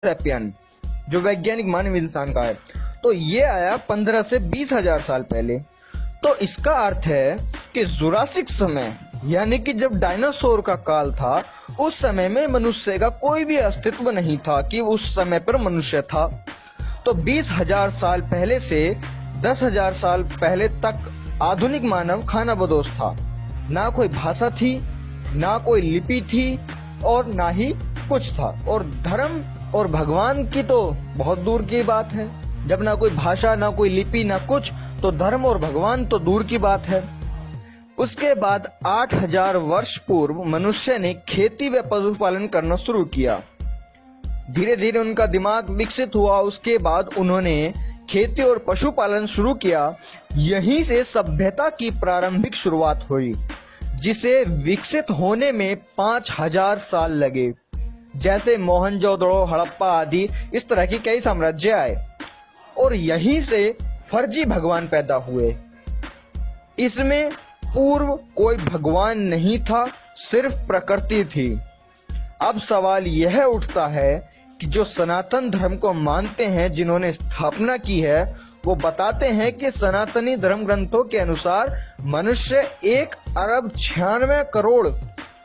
Sapien जो वैज्ञानिक मानव इंसान का है, तो ये आया 15 से 20,000 साल पहले। तो इसका अर्थ है कि जुरासिक समय यानी कि जब डायनासोर का काल था, उस समय में मनुष्य का कोई भी अस्तित्व नहीं था कि उस समय पर मनुष्य था। तो 20,000 साल पहले से 10,000 साल पहले तक आधुनिक मानव खानाबदोश था। ना कोई भाषा थी, ना कोई लिपि थी और ना ही कुछ था। और धर्म और भगवान की तो बहुत दूर की बात है। जब ना कोई भाषा, ना कोई लिपि, ना कुछ, तो धर्म और भगवान तो दूर की बात है। उसके बाद 8,000 वर्ष पूर्व मनुष्य ने खेती व पशुपालन करना शुरू किया। धीरे धीरे उनका दिमाग विकसित हुआ। उसके बाद उन्होंने खेती और पशुपालन शुरू किया। यहीं से सभ्यता की प्रारंभिक शुरुआत हुई, जिसे विकसित होने में 5,000 साल लगे। जैसे मोहनजोदड़ो, हड़प्पा आदि इस तरह की कई साम्राज्य आए और यहीं से फर्जी भगवान पैदा हुए। इसमें पूर्व कोई भगवान नहीं था, सिर्फ प्रकृति थी। अब सवाल यह उठता है कि जो सनातन धर्म को मानते हैं, जिन्होंने स्थापना की है, वो बताते हैं कि सनातनी धर्म ग्रंथों के अनुसार मनुष्य 1 अरब 96 करोड़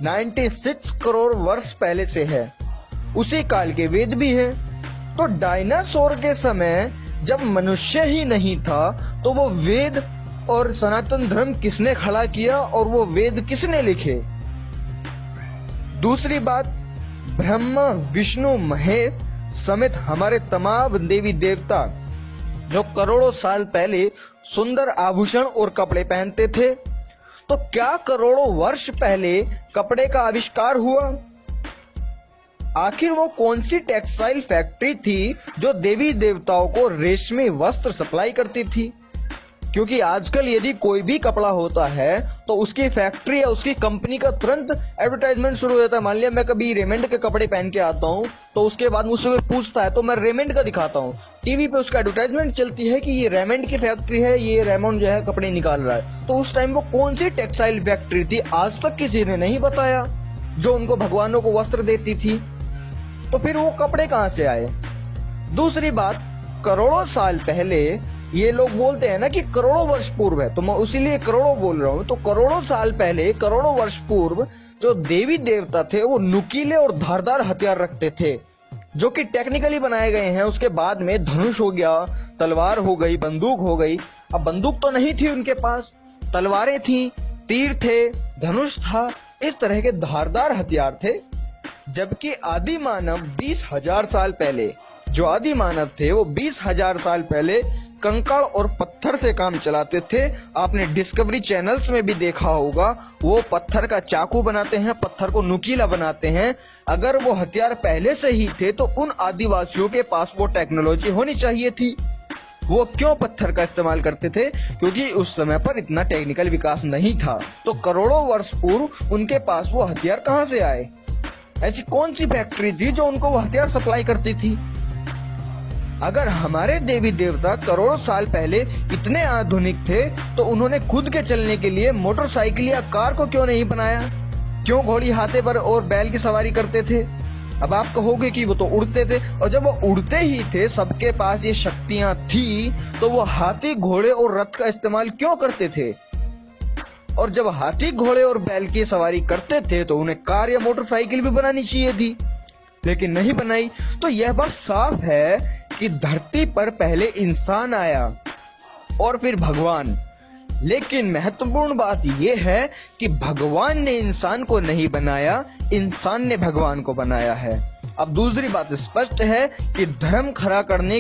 96 करोड़ वर्ष पहले से है। उसी काल के वेद भी हैं। तो डायनासोर के समय जब मनुष्य ही नहीं था, तो वो वेद और सनातन धर्म किसने खड़ा किया और वो वेद किसने लिखे? दूसरी बात, ब्रह्मा, विष्णु, महेश समेत हमारे तमाम देवी देवता जो करोड़ों साल पहले सुंदर आभूषण और कपड़े पहनते थे, तो क्या करोड़ों वर्ष पहले कपड़े का आविष्कार हुआ? आखिर वो कौन सी टेक्सटाइल फैक्ट्री थी जो देवी देवताओं को रेशमी वस्त्र सप्लाई करती थी? क्योंकि आजकल यदि कोई भी कपड़ा होता है तो उसकी फैक्ट्री या उसकी कंपनी का तुरंत एडवर्टाइजमेंट शुरू हो जाता है। मान लिया मैं कभी रेमंड के कपड़े पहन के आता हूँ, तो उसके बाद मुझसे कोई पूछता है तो मैं रेमंड का दिखाता हूँ। टीवी पे उसका एडवर्टाइजमेंट चलती है कि ये रेमंड की फैक्ट्री है, ये रेमंड जो है कपड़े निकाल रहा है। तो उस टाइम वो कौन सी टेक्सटाइल फैक्ट्री थी, आज तक किसी ने नहीं बताया, जो उनको भगवानों को वस्त्र देती थी। तो फिर वो कपड़े कहाँ से आए? दूसरी बात, करोड़ों साल पहले, ये लोग बोलते हैं ना कि करोड़ों वर्ष पूर्व है, तो मैं उसीलिए करोड़ों बोल रहा हूँ। तो करोड़ों साल पहले, करोड़ों वर्ष पूर्व जो देवी देवता थे, वो नुकीले और धारदार हथियार रखते थे, जो कि टेक्निकली बनाए गए हैं। उसके बाद में धनुष हो गया, तलवार हो गई, बंदूक हो गई। अब बंदूक तो नहीं थी उनके पास, तलवारें थी, तीर थे, धनुष था, इस तरह के धारदार हथियार थे। जबकि आदि मानव 20,000 साल पहले, जो आदि मानव थे वो 20,000 साल पहले कंकड़ और पत्थर से काम चलाते थे। आपने डिस्कवरी चैनल्स में भी देखा होगा, वो पत्थर का चाकू बनाते हैं, पत्थर को नुकीला बनाते हैं। अगर वो हथियार पहले से ही थे तो उन आदिवासियों के पास वो टेक्नोलॉजी होनी चाहिए थी। वो क्यों पत्थर का इस्तेमाल करते थे? क्योंकि उस समय पर इतना टेक्निकल विकास नहीं था। तो करोड़ों वर्ष पूर्व उनके पास वो हथियार कहाँ से आए? ऐसी कौन सी फैक्ट्री थी जो उनको वो हथियार सप्लाई करती थी? अगर हमारे देवी देवता करोड़ों साल पहले इतने आधुनिक थे, तो उन्होंने खुद के चलने के लिए मोटरसाइकिल या कार को क्यों नहीं बनाया? क्यों घोड़ी, हाथे पर और बैल की सवारी करते थे? अब आप कहोगे कि वो तो उड़ते थे, और जब वो उड़ते ही थे, सबके पास ये शक्तियां थी, तो वो हाथी, घोड़े और रथ का इस्तेमाल क्यों करते थे? और जब हाथी, घोड़े और बैल की सवारी करते थे, तो उन्हें कार या मोटरसाइकिल भी बनानी चाहिए थी, लेकिन नहीं बनाई। तो यह बात साफ है कि धरती पर पहले इंसान आया और फिर भगवान। लेकिन महत्वपूर्ण बात यह है कि भगवान ने इंसान को नहीं बनाया, इंसान ने भगवान को बनाया है। अब दूसरी बात स्पष्ट है कि धर्म को खड़ा करने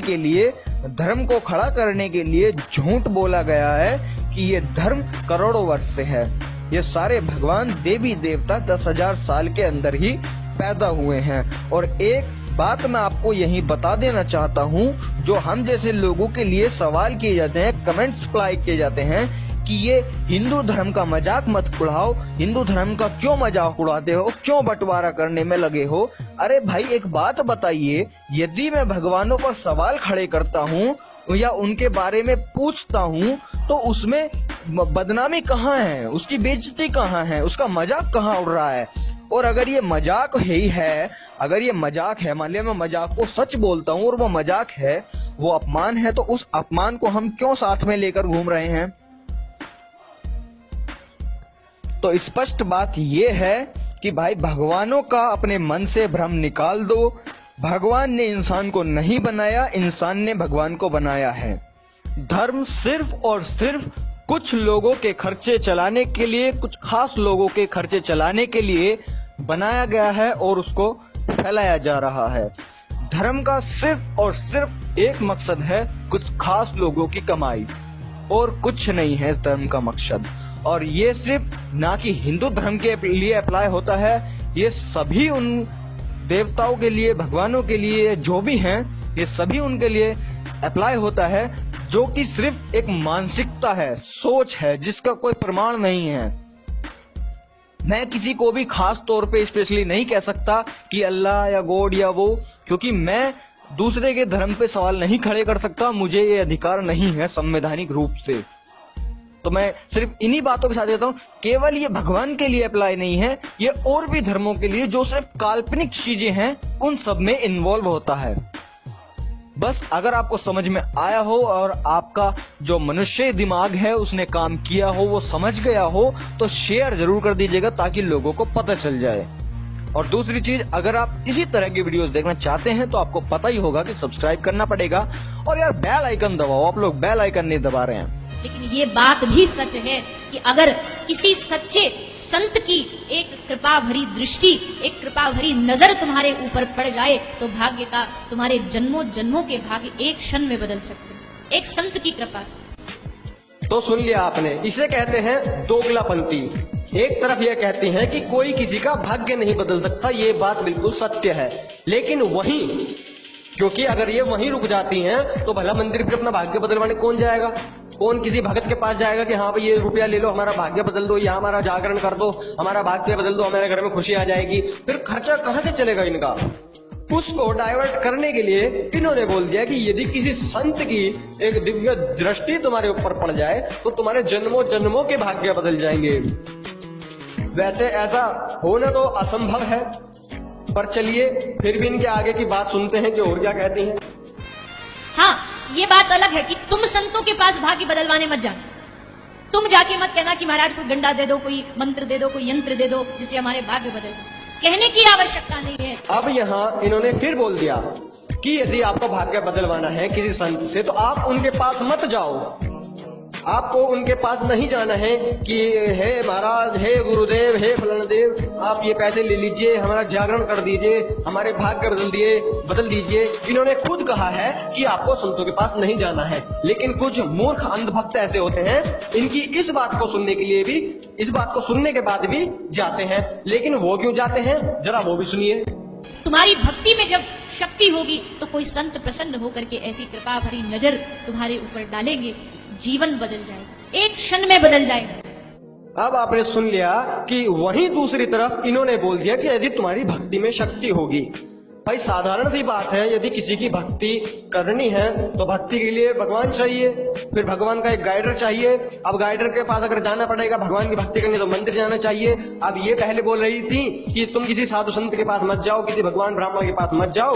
के लिए झूठ बोला गया है कि ये धर्म करोड़ों वर्ष से है। ये सारे भगवान, देवी देवता 10,000 साल के अंदर ही पैदा हुए हैं। और एक बात मैं आपको यही बता देना चाहता हूँ, जो हम जैसे लोगों के लिए सवाल किए जाते हैं, कमेंट्स अप्लाई किए जाते हैं कि ये हिंदू धर्म का मजाक मत उड़ाओ, हिंदू धर्म का क्यों मजाक उड़ाते हो, क्यों बंटवारा करने में लगे हो। अरे भाई, एक बात बताइए, यदि मैं भगवानों पर सवाल खड़े करता हूँ या उनके बारे में पूछता हूँ, तो उसमें बदनामी कहाँ है, उसकी बेइज्जती कहाँ है, उसका मजाक कहाँ उड़ रहा है? और अगर ये मजाक ही है, अगर ये मजाक है, मान लिया मैं मजाक को सच बोलता हूँ और वो मजाक है, वो अपमान है, तो उस अपमान को हम क्यों साथ में लेकर घूम रहे हैं? तो स्पष्ट बात ये है कि भाई भगवानों का अपने मन से भ्रम निकाल दो। भगवान ने इंसान को नहीं बनाया, इंसान ने भगवान को बनाया है। धर्म सिर्फ और सिर्फ कुछ लोगों के खर्चे चलाने के लिए, कुछ खास लोगों के खर्चे चलाने के लिए बनाया गया है और उसको फैलाया जा रहा है। धर्म का सिर्फ और सिर्फ एक मकसद है, कुछ खास लोगों की कमाई, और कुछ नहीं है इस धर्म का मकसद। और ये सिर्फ ना कि हिंदू धर्म के लिए अप्लाई होता है, ये सभी उन देवताओं के लिए, भगवानों के लिए जो भी हैं, ये सभी उनके लिए अप्लाई होता है, जो कि सिर्फ एक मानसिकता है, सोच है, जिसका कोई प्रमाण नहीं है। मैं किसी को भी खास तौर पे स्पेशली नहीं कह सकता कि अल्लाह या गॉड या वो, क्योंकि मैं दूसरे के धर्म पे सवाल नहीं खड़े कर सकता, मुझे ये अधिकार नहीं है संवैधानिक रूप से। तो मैं सिर्फ इन्हीं बातों के साथ कहता हूँ, केवल ये भगवान के लिए अप्लाई नहीं है, ये और भी धर्मों के लिए जो सिर्फ काल्पनिक चीजें हैं, उन सब में इन्वॉल्व होता है। बस अगर आपको समझ में आया हो और आपका जो मनुष्य दिमाग है उसने काम किया हो, वो समझ गया हो, तो शेयर जरूर कर दीजिएगा ताकि लोगों को पता चल जाए। और दूसरी चीज, अगर आप इसी तरह की वीडियोस देखना चाहते हैं तो आपको पता ही होगा कि सब्सक्राइब करना पड़ेगा। और यार बेल आइकन दबाओ, आप लोग बेल आइकन नहीं दबा रहे हैं। लेकिन ये बात भी सच है कि अगर किसी सच्चे संत की एक कृपा भरी दृष्टि, एक कृपा भरी नजर तुम्हारे ऊपर पड़ जाए तो भाग्य का, तुम्हारे जन्मों जन्मों के भाग्य एक क्षण में बदल सकते हैं, एक संत की कृपा से। तो सुन लिया आपने, इसे कहते हैं दोगलापंथी। एक तरफ यह कहती हैं कि कोई किसी का भाग्य नहीं बदल सकता, ये बात बिल्कुल सत्य है, लेकिन वहीं, क्योंकि अगर ये वहीं रुक जाती हैं तो भला मंदिर पे अपना भाग्य बदलवाने कौन जाएगा? कौन किसी भगत के पास जाएगा कि हाँ भाई ये रुपया ले लो, हमारा भाग्य बदल दो, या हमारा जागरण कर दो, हमारा भाग्य बदल दो, हमारे घर में खुशी आ जाएगी? फिर खर्चा कहाँ से चलेगा इनका? उसको डाइवर्ट करने के लिए इन्होंने बोल दिया कि यदि किसी संत की एक दिव्य दृष्टि तुम्हारे ऊपर पड़ जाए तो तुम्हारे जन्मों जन्मों के भाग्य बदल जाएंगे। वैसे ऐसा होना तो असंभव है, पर चलिए फिर भी इनके आगे की बात सुनते हैं कि और क्या कहती हैं। हाँ, ये बात अलग है कि तुम संतों के पास भाग्य बदलवाने मत जाना। तुम जाके मत कहना कि महाराज कोई गंडा दे दो, कोई मंत्र दे दो, कोई यंत्र दे दो जिससे हमारे भाग्य बदल। कहने की आवश्यकता नहीं है। अब यहाँ इन्होंने फिर बोल दिया कि यदि आपको भाग्य बदलवाना है किसी संत से तो आप उनके पास मत जाओ। आपको उनके पास नहीं जाना है कि हे महाराज, हे गुरुदेव, हे फलाना देव, आप ये पैसे ले लीजिए, हमारा जागरण कर दीजिए, हमारे भाग्य बदल दीजिए। इन्होंने खुद कहा है कि आपको संतों के पास नहीं जाना है, लेकिन कुछ मूर्ख अंधभक्त ऐसे होते हैं, इनकी इस बात को सुनने के लिए भी, इस बात को सुनने के बाद भी जाते हैं। लेकिन वो क्यों जाते हैं, जरा वो भी सुनिए। तुम्हारी भक्ति में जब शक्ति होगी तो कोई संत प्रसन्न होकर के ऐसी कृपा भरी नजर तुम्हारे ऊपर डालेंगे, जीवन बदल जाएगा, एक क्षण में बदल जाएगा। अब आपने सुन लिया कि वहीं दूसरी तरफ इन्होंने बोल दिया कि यदि तुम्हारी भक्ति में शक्ति होगी। भाई साधारण सी बात है, यदि किसी की भक्ति करनी है तो भक्ति के लिए भगवान चाहिए, फिर भगवान का एक गाइडर चाहिए। अब गाइडर के पास अगर जाना पड़ेगा भगवान की भक्ति करनी तो मंदिर जाना चाहिए। अब ये पहले बोल रही थी कि तुम किसी साधु संत के पास मत जाओ, किसी भगवान ब्राह्मण के पास मत जाओ,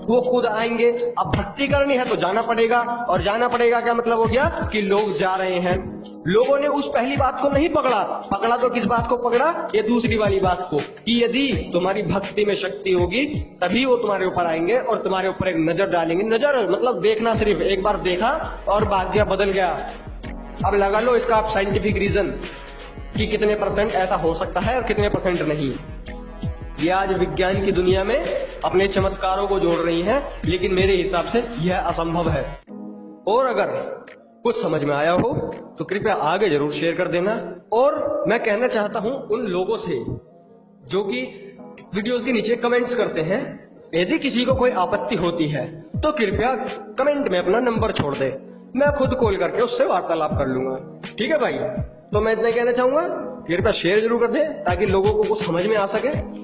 वो खुद आएंगे। अब भक्ति करनी है तो जाना पड़ेगा, और जाना पड़ेगा क्या मतलब हो गया कि लोग जा रहे हैं। लोगों ने उस पहली बात को नहीं पकड़ा तो किस बात को पकड़ा, ये दूसरी वाली बात को, कि यदि तुम्हारी भक्ति में शक्ति होगी तभी वो तुम्हारे ऊपर आएंगे और तुम्हारे ऊपर एक नजर डालेंगे। नजर मतलब देखना, सिर्फ एक बार देखा और भाग्य बदल गया। अब लगा लो इसका आप साइंटिफिक रीजन कि कितने % ऐसा हो सकता है और कितने % नहीं। ये आज विज्ञान की दुनिया में अपने चमत्कारों को जोड़ रही हैं, लेकिन मेरे हिसाब से यह असंभव है। और अगर कुछ समझ में आया हो तो कृपया आगे जरूर शेयर कर देना। और मैं कहना चाहता हूं उन लोगों से जो कि वीडियोस के नीचे कमेंट्स करते हैं, यदि किसी को कोई आपत्ति होती है तो कृपया कमेंट में अपना नंबर छोड़ दे, मैं खुद कॉल करके उससे वार्तालाप कर लूंगा। ठीक है भाई, तो मैं इतना कहना चाहूंगा, कृपया शेयर जरूर कर दे ताकि लोगों को कुछ समझ में आ सके।